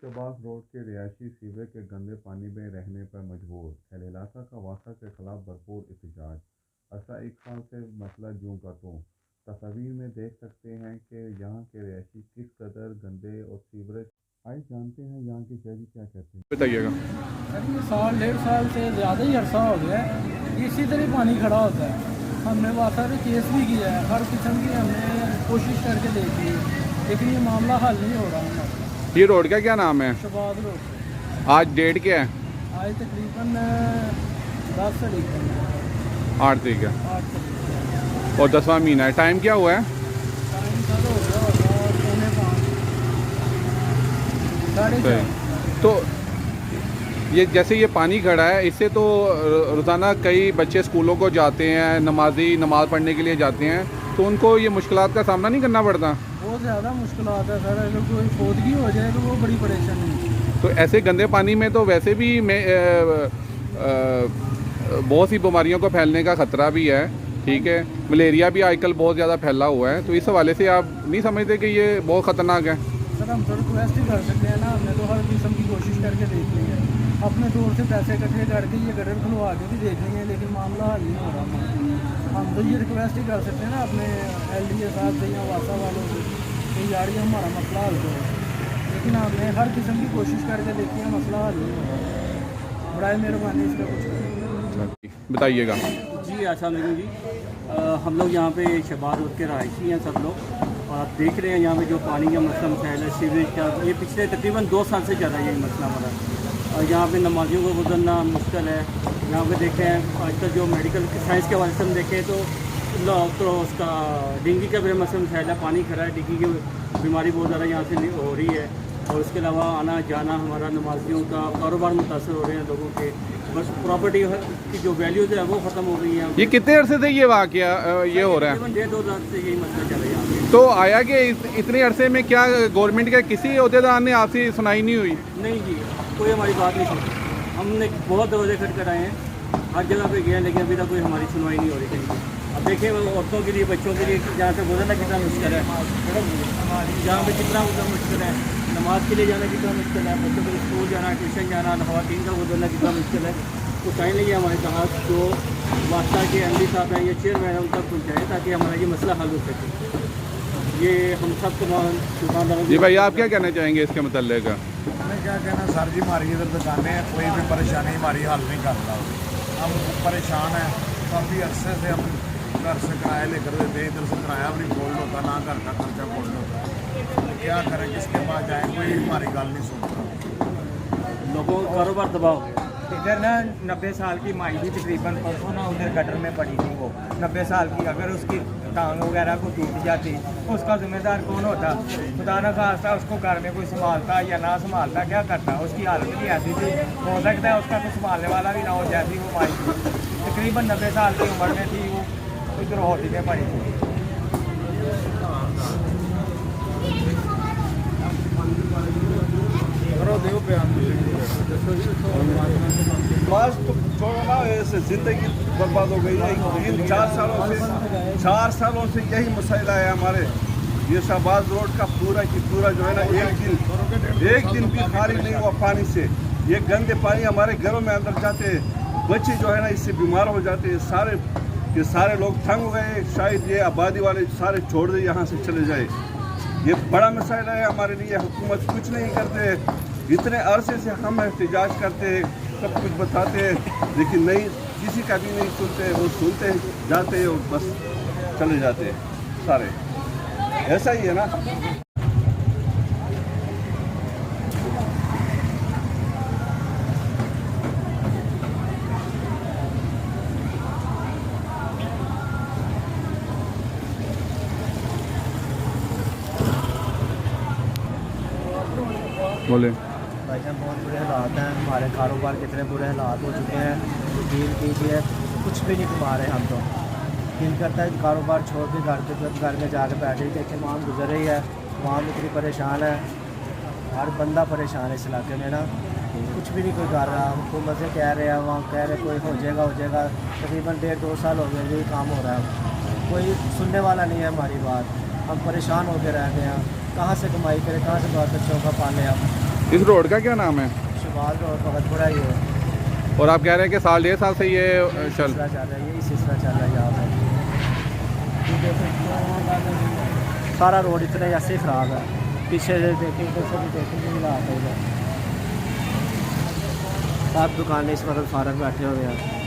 Shahbaz road के रिहायशी sewerage के गंदे पानी में रहने पर मजबूर। अहल इलाका का वासा के खिलाफ भरपूर एहतजाज। अर्सा 1 साल से मसला यूं का त्यों। तस्वीर में देख सकते हैं कि यहाँ के रिहायशी किस कदर गंदे और सीवरेज। आइए जानते हैं यहाँ के शहरी क्या कहते हैं, बताइएगा। सर ये साल 1.5 साल से ज़्यादा ही अरसा हो गया है, इसी तरह पानी खड़ा होता है। हमने वासा पे केस भी किया है, हर किस्म की हमने कोशिश करके देखी है, लेकिन ये मामला हल नहीं हो रहा हमारा। ये रोड का क्या नाम है? शहबाज रोड से आज डेट क्या है? आज तकरीबन 10 तारीख है, 8 तारीख है 8 तारीख और 10वां महीना है। टाइम क्या हुआ है? टाइम सर हो गया होगा 4:45 4:30। तो ये जैसे ये पानी खड़ा है, इससे तो रोज़ाना कई बच्चे स्कूलों को जाते हैं, नमाज पढ़ने के लिए जाते हैं, तो उनको ये मुश्किलात का सामना नहीं करना पड़ता? बहुत ज़्यादा मुश्किल है सर, अगर कोई फौतगी हो जाए तो वो बड़ी परेशानी है। तो ऐसे गंदे पानी में तो वैसे भी बहुत सी बीमारियों को फैलने का ख़तरा भी है, ठीक है। मलेरिया भी आजकल बहुत ज़्यादा फैला हुआ है, तो इस हवाले से आप नहीं समझते कि ये बहुत ख़तरनाक है? सर हम तो रिक्वेस्ट ही कर सकते हैं ना, हमने तो हर किस्म की कोशिश करके देख ली है, अपने दौर से पैसे इकट्ठे करके ये गटर खुलवा के भी देख ली है, लेकिन मामला हल नहीं हो रहा हमारा। हम तो ये रिक्वेस्ट ही कर सकते हैं ना अपने LDA साहब से या वासा वालों से कि यार ये हमारा मसला हल करो, लेकिन हमने हर किस्म की कोशिश करके देखी है, मसला हल नहीं हो रहा। बड़ा मेहरबानी इसका कुछ बताइएगा। जी अस्सलाम वालेकुम जी। हम लोग यहाँ पे शहबाज रोड के रहायशी हैं सब लोग, और आप देख रहे हैं यहाँ पे जो पानी का मसला मसाइल है सीवरेज का, ये पिछले तकरीबन 2 साल से चल रहा है ये मसला हमारा। और यहाँ पे नमाजियों को गुजरना मुश्किल है। यहाँ पे देखें आजकल जो मेडिकल साइंस के हवाले से हम देखें तो उसका डेंगू का भी मसला मसाइल है, पानी खड़ा है, डेंगू की बीमारी बहुत ज़्यादा यहाँ से हो रही है। और उसके अलावा आना जाना हमारा नमाजियों का कारोबार मुतासर हो रहे हैं लोगों के, बस प्रॉपर्टी की जो वैल्यूज़ है वो ख़त्म हो गई है। ये कितने अरसे से ये वाक़या ये हो रहा है? तकरीबन 1.5-2 साल से यही मसला चल रहा है यहाँ पे। तो आया कि इतने अरसे में क्या गवर्नमेंट के किसी अहदेदार ने आपसे सुनाई नहीं हुई? नहीं जी, कोई हमारी बात नहीं सुनी। हमने बहुत दरवाजे खटखटाए आए हैं, हर जगह पे गए, लेकिन अभी तक कोई हमारी सुनवाई नहीं हो रही कहीं। अब देखिए औरतों के लिए, बच्चों के लिए जहाँ से गुजरना कितना मुश्किल है, जहाँ पे कितना मुश्किल है, नमाज के लिए जाना कितना मुश्किल है, बच्चों के लिए स्कूल जाना, ट्यूशन जाना, ख़वातीन का गुजरना कितना मुश्किल है। तो कहीं नहीं हमारे कहा जो वास्ता के MD साहब हैं या चेयरमैन हैं उन तक पहुँचाएँ ताकि हमारा ये मसला हल हो सके। ये हम सब दुकानदारों। जी भाई, आप क्या कहना चाहेंगे इसके मतलब का? हमें क्या कहना सर जी, हमारी इधर दुकानें हैं, कोई भी परेशानी हमारी हल नहीं करता। हम परेशान हैं, काफ़ी अरसे से हम घर से किराया लेकर देते हैं, इधर से किराया भी नहीं बोल होता, ना घर का खर्चा बोल होता। तो क्या करें, किसके पास जाएँ, कोई हमारी गल नहीं सुनता। लोगों का कारोबार दबाव। इधर ना 90 साल की माई भी तकरीबन परसों ना उधर गटर में पड़ी थी, वो 90 साल की, अगर उसकी टांग वगैरह को टूट जाती तो उसका जिम्मेदार कौन होता? खुदा न खास्ता उसको घर में कोई संभालता या ना संभालता, क्या करता? उसकी हालत भी ऐसी थी, हो सकता है उसका कोई संभालने वाला भी ना हो, जैसी वो माई थी तकरीबन 90 साल की उम्र में थी, वो इधर होटल में पड़ी थी। बस तो छोड़ो ना, ऐसे ज़िंदगी बर्बाद हो गई है। इन 4 सालों से यही मसला है हमारे। ये शहबाज रोड का पूरा की पूरा जो है ना, एक दिन भी खाली नहीं हुआ पानी से। ये गंदे पानी हमारे घरों में अंदर जाते हैं, बच्चे जो है ना इससे बीमार हो जाते हैं। ये सारे लोग तंग हो गए, शायद ये आबादी वाले सारे छोड़ दे, यहाँ से चले जाए। ये बड़ा मसला है हमारे लिए, हुकूमत कुछ नहीं करते। इतने अरसे से हम एहतजाज करते हैं, सब कुछ बताते हैं, लेकिन नहीं, किसी का भी नहीं सुनते। वो सुनते हैं, जाते हैं और बस चले जाते हैं सारे। ऐसा ही है ना। बोले भाईजान बहुत बुरे हालात हैं, हमारे कारोबार कितने बुरे हालात हो चुके हैं, यकीन कीजिए कुछ भी नहीं कमा रहे हम तो। दिल करता है कारोबार छोड़ के घर में जाकर बैठे, देखें वहाँ गुजर रही है, वहाँ इतनी परेशान है, हर बंदा परेशान है इस इलाके में ना, कुछ भी नहीं कोई कर रहा। हुकूमत से कह रहे हैं, वहाँ कह रहे कोई हो जाएगा, तकरीबन 1.5-2 साल हो गए यही काम हो रहा है, कोई सुनने वाला नहीं है हमारी बात। हम परेशान होकर रहते हैं, कहाँ से कमाई करें, कहाँ से बाल बच्चों का पाले हम। इस रोड का क्या नाम है? शबाज रोड भगतपुरा ही है। और आप कह रहे हैं कि साल 1.5 साल से ये चल सिलसिला चल रहा है, यही सिलसिला चल रहा है यहाँ पे। सारा रोड इतना ऐसे ही ख़राब है, पीछे से देखें इधर से भी देखें नहीं रहा था इधर। सब दुकानें इस वक्त फारग बैठे हुए हैं।